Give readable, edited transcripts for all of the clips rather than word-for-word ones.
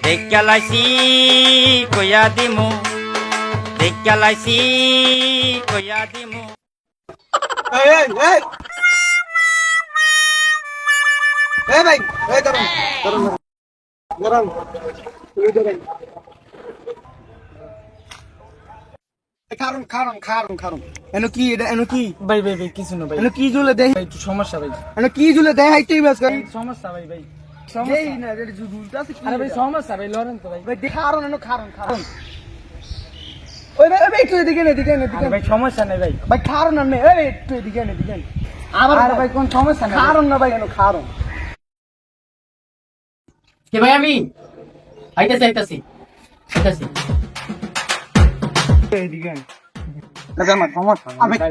Dekya laisi koya dimu, dekya laisi koya dimu. Hey, hey, hey, bhai, hey, garam, garam, garam. খারুন এনো কি এটা এনো কি ভাই ভাই ভাই কিছু না ভাই এনো কি জুলে দেই একটু সমস্যা ভাই এনো কি জুলে দেই হাইতেই বাস কর সমস্যা ভাই ভাই দেই না এটা জুলটা আছে কি আরে ভাই সমস্যা ভাই লরেন তো ভাই ভাই খারুন এনো খারুন ওই ভাই একটু এদিকে ভাই সমস্যা নাই ভাই ভাই খারুন না এই একটু এদিকে আবার ভাই কোন সমস্যা নাই খারুন না ভাই এনো খারুন কে ভাই আমি আইতাছি এদিকে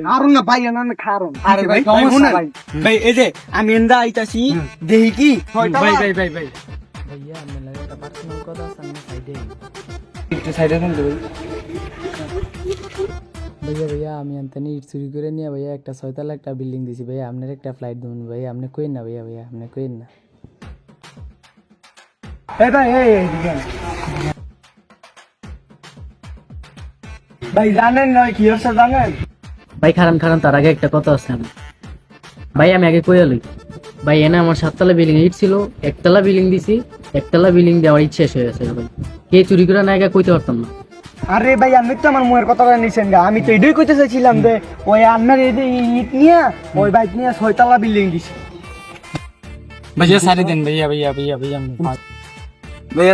খারুন না ভাই এনো খারুন আরে ভাই সমস্যা ভাই ভাই এই যে আমি এন্দা আইতাছি দেহি কি ভাই ভাই ভাই ভাই ভাইয়া আমি লাগে একটা পার্সোনাল কথা আছে আমি সাইডে একটু সাইডে দেন তো ভাই ভাইয়া আমি আনতানি ইট চুরি করে নিয়ে ভাইয়া একটা 6 তলা একটা বিল্ডিং দিছি ভাইয়া আপনার একটা ফ্লাইট দেন ভাইয়া আপনি কইন না ভাইয়া আপনি কইন না এই ভাই এদিকে ভাই জানেন না কি হচ্ছে জানেন ভাই খারান তার আগে একটা কথা আছে ভাই আমি আগে কইয়া লই ভাই এনে আমার 7 তলা বিল্ডিং ইট ছিল একতলা বিল্ডিং দিছি একতলা বিল্ডিং দেওয়ার ইচ্ছা শেষ হয়ে গেছে ভাই কে চুরি করে না আগে কইতে পারতাম না আরে ভাই আমি তো আমার মুয়ের কথাটা নিছেন গা আমি তো এটাই কইতে চাইছিলাম যে ওই আপনার এই ইট নিয়ে ওই বাইক নিয়ে 6 তলা বিল্ডিং দিছে ভাইয়া সারি দেন ভাইয়া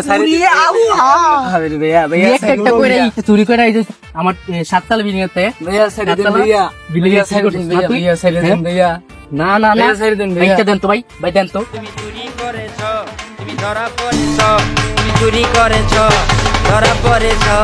সারি আরে ভাইয়া একটা কইরা চুরি করে আইছে আমার 7 তলা বিল্ডিং এতে ভাইয়া সারি দেন ভাইয়া না সারি দেন ভাইয়া ভাইটা দেন তো ভাই দেন তো তুমি চুরি করেছো, তুমি ধরা পড়েছো, তুমি চুরি করেছো, ধরা পড়েছো।